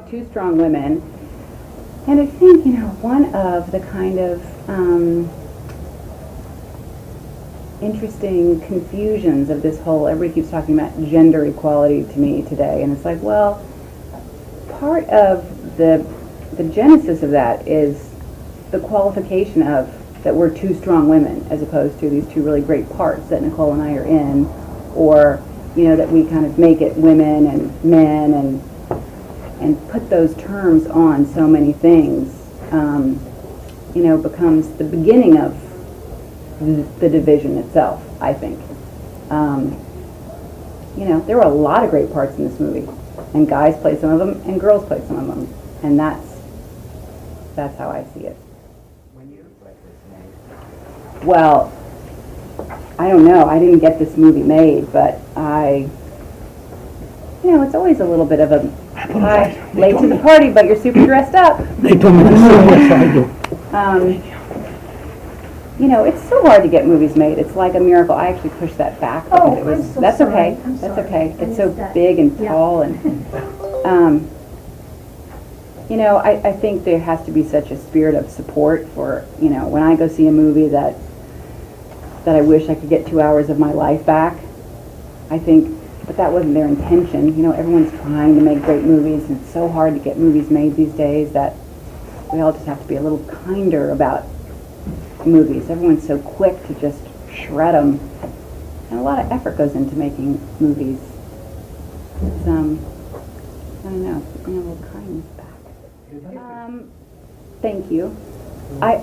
two strong women. And I think, one of the kind of interesting confusions of this whole, everybody keeps talking about gender equality to me today, and it's like, well, part of the genesis of that is the qualification of that we're two strong women as opposed to these two really great parts that Nicole and I are in, or that we kind of make it women and men and put those terms on so many things, becomes the beginning of the division itself, I think. There were a lot of great parts in this movie, and guys played some of them, and girls played some of them, and that's how I see it. When you like this made? Well, I don't know. I didn't get this movie made, but it's always a little bit of a late to the party, but you're super dressed up. They told me the same. Yes, I do. It's so hard to get movies made. It's like a miracle. I actually pushed that back because it was. I'm so that's sorry. okay. I'm That's sorry. okay. I It's so missed that. big and Yeah. tall, and I think there has to be such a spirit of support for when I go see a movie that I wish I could get 2 hours of my life back. I think, but that wasn't their intention. Everyone's trying to make great movies, and it's so hard to get movies made these days that we all just have to be a little kinder about movies. Everyone's so quick to just shred them, and a lot of effort goes into making movies. It's, I don't know, bring a little kindness back. Thank you. I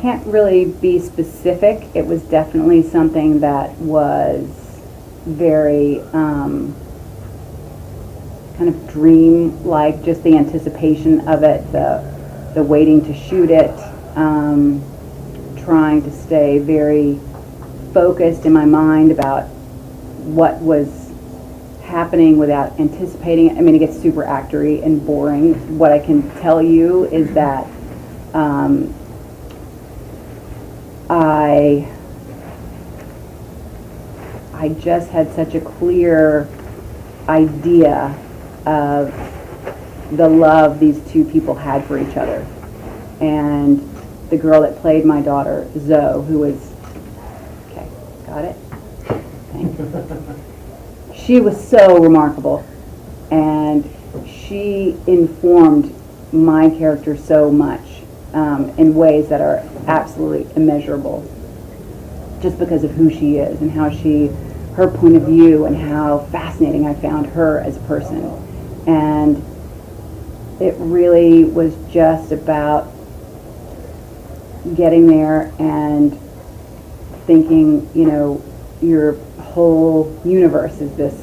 can't really be specific. It was definitely something that was very kind of dream-like, just the anticipation of it, the waiting to shoot it, trying to stay very focused in my mind about what was happening without anticipating it. I mean, it gets super actory and boring. What I can tell you is that I just had such a clear idea of the love these two people had for each other. And the girl that played my daughter, Zoe, who was, okay, got it? Thank you. She was so remarkable, and she informed my character so much in ways that are absolutely immeasurable, just because of who she is and how her point of view, and how fascinating I found her as a person. And it really was just about getting there and thinking, your whole universe is this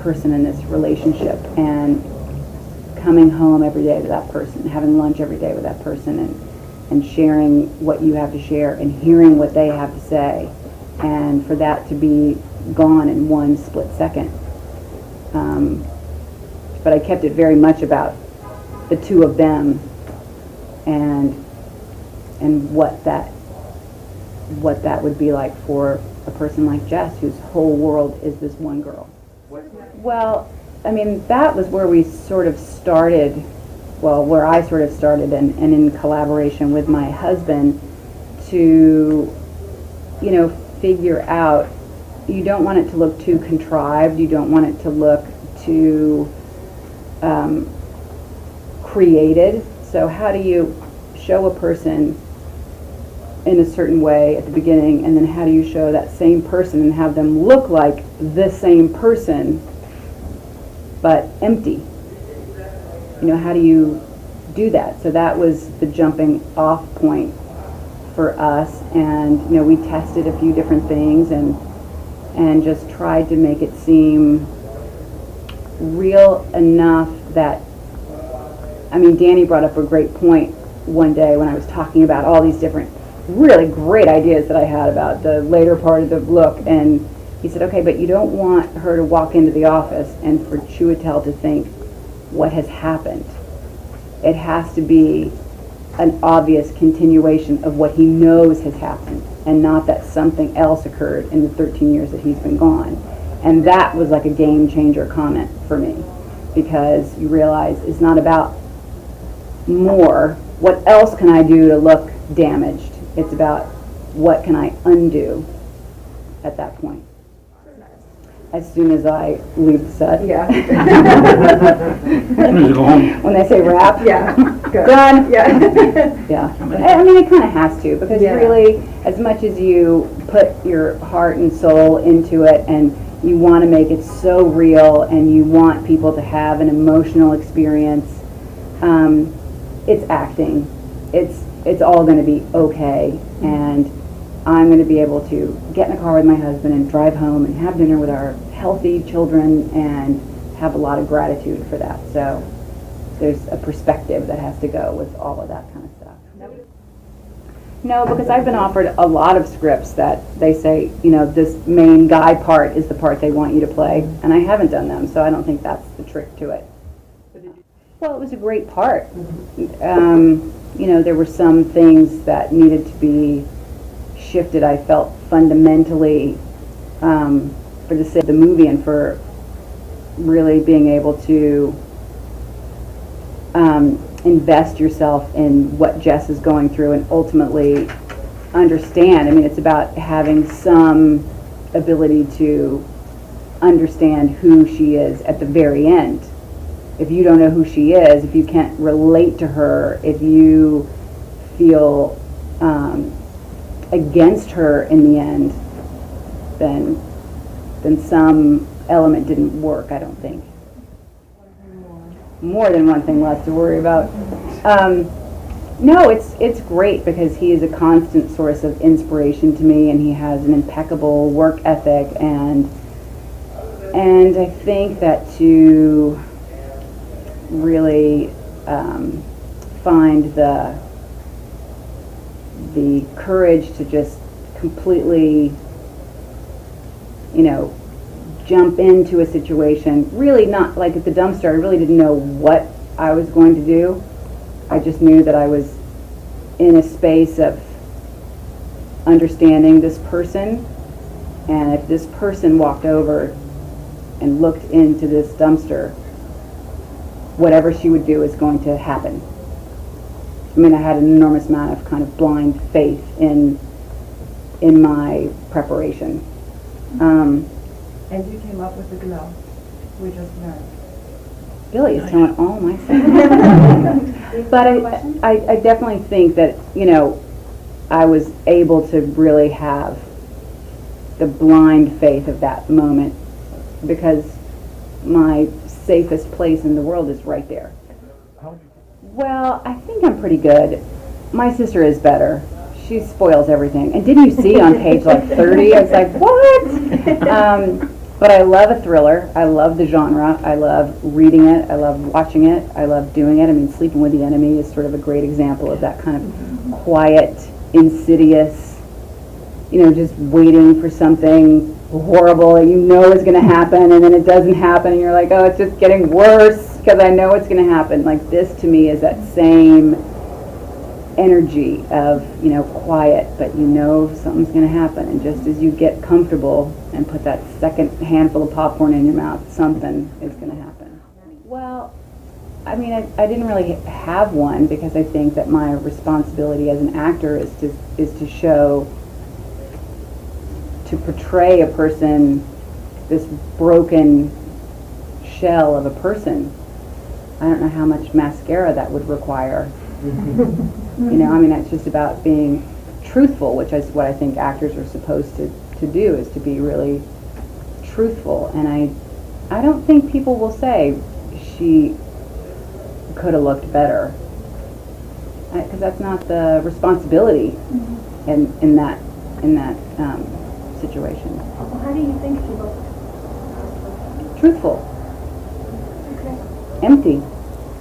person in this relationship, and coming home every day to that person, having lunch every day with that person, and sharing what you have to share and hearing what they have to say, and for that to be gone in one split second. But I kept it very much about the two of them, and what that would be like for a person like Jess, whose whole world is this one girl. Well, I mean, that was where we sort of started, where I sort of started, and in collaboration with my husband, to, figure out, you don't want it to look too contrived, you don't want it to look too created. So how do you show a person in a certain way at the beginning, and then how do you show that same person and have them look like the same person but empty? How do you do that? So that was the jumping off point for us, and we tested a few different things and just tried to make it seem real enough that, Danny brought up a great point one day when I was talking about all these different really great ideas that I had about the later part of the look, and he said, okay, but you don't want her to walk into the office and for Chiwetel to think what has happened. It has to be an obvious continuation of what he knows has happened, and not that something else occurred in the 13 years that he's been gone. And that was like a game changer comment for me, because you realize it's not about more, what else can I do to look damaged? It's about what can I undo at that point. As soon as I leave the set. Yeah. As you go home. When they say wrap. Yeah. Good. Done. Yeah. Yeah. I mean, it kind of has to, because Yeah. really, as much as you put your heart and soul into it, and you want to make it so real, and you want people to have an emotional experience, it's acting. It's all going to be okay, and I'm going to be able to get in the car with my husband and drive home and have dinner with our healthy children and have a lot of gratitude for that. So there's a perspective that has to go with all of that kind of stuff. No, because I've been offered a lot of scripts that they say, you know, this main guy part is the part they want you to play, and I haven't done them, so I don't think that's the trick to it. Well, it was a great part. You know, there were some things that needed to be shifted, I felt, fundamentally, for the sake of the movie and for really being able to invest yourself in what Jess is going through and ultimately understand. I mean, it's about having some ability to understand who she is at the very end. If you don't know who she is, if you can't relate to her, if you feel against her in the end, then some element didn't work, I don't think. More than one thing less to worry about. No, it's great because he is a constant source of inspiration to me, and he has an impeccable work ethic, and I think that to really find the courage to just completely, you know, jump into a situation, really not like at the dumpster. I really didn't know what I was going to do. I just knew that I was in a space of understanding this person, and if this person walked over and looked into this dumpster, whatever she would do is going to happen. I mean, I had an enormous amount of kind of blind faith in my preparation. And you came up with the glow. We just learned. Billy is telling all my secrets. But I definitely think that, you know, I was able to really have the blind faith of that moment, because my safest place in the world is right there. Well, I think I'm pretty good. My sister is better. She spoils everything. And didn't you see on page like 30? I was like, what? But I love a thriller. I love the genre. I love reading it. I love watching it. I love doing it. I mean, Sleeping with the Enemy is sort of a great example of that kind of quiet, insidious, you know, just waiting for something horrible that you know is going to happen, and then it doesn't happen, and you're like, oh, it's just getting worse because I know it's going to happen. Like, this to me is that same energy of, you know, quiet, but you know something's going to happen, and just as you get comfortable and put that second handful of popcorn in your mouth, something is going to happen. Well, I mean, I didn't really have one, because I think that my responsibility as an actor is to show, to portray a person, this broken shell of a person. I don't know how much mascara that would require. You know, I mean, it's just about being truthful, which is what I think actors are supposed to do, is to be really truthful. And I don't think people will say she could have looked better, because that's not the responsibility in that situation. Well, how do you think she looked? Truthful. Okay. Empty.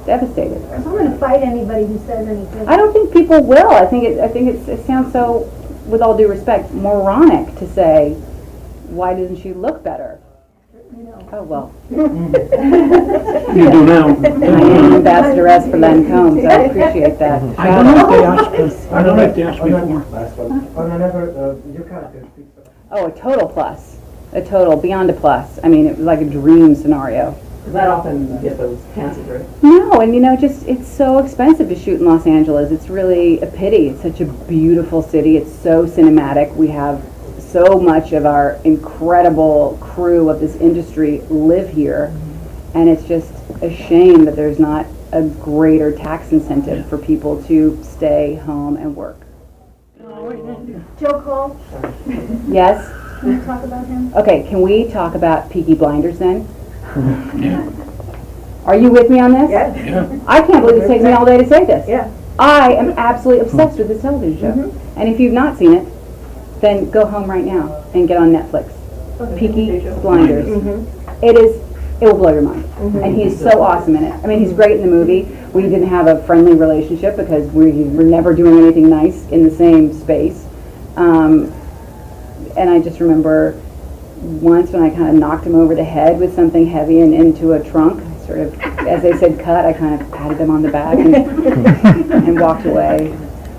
Devastated. So I'm going to fight anybody who says anything. I don't think people will. I think it sounds so, with all due respect, moronic to say, why doesn't she look better? No. Oh, well. You do now. I am ambassadoress for Lancome, so I appreciate that. I don't know if they asked us. I don't know if they asked me for. Last one. On another, your character speaks. Oh, a total plus. A total, beyond a plus. I mean, it was like a dream scenario. Because I often get those chances, right? No, and it's so expensive to shoot in Los Angeles. It's really a pity. It's such a beautiful city. It's so cinematic. We have so much of our incredible crew of this industry live here, and it's just a shame that there's not a greater tax incentive for people to stay home and work. Joe Cole, Yes? can you talk about him? Okay, can we talk about Peaky Blinders then? Yeah. Are you with me on this? Yeah. I can't believe it's taken me all day to say this. Yeah. I am absolutely obsessed with this television show. And if you've not seen it, then go home right now and get on Netflix. Peaky Blinders. It will blow your mind. And he's so awesome in it. I mean, he's great in the movie. We didn't have a friendly relationship because we were never doing anything nice in the same space. And I just remember once when I kind of knocked him over the head with something heavy and into a trunk, sort of, as they said, cut, I kind of patted them on the back and walked away.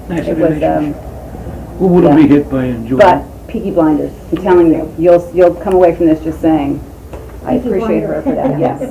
Nice It was, Who wouldn't be hit by enjoying? but Peaky Blinders, I'm telling you, you'll come away from this just saying, I appreciate her for that, yes.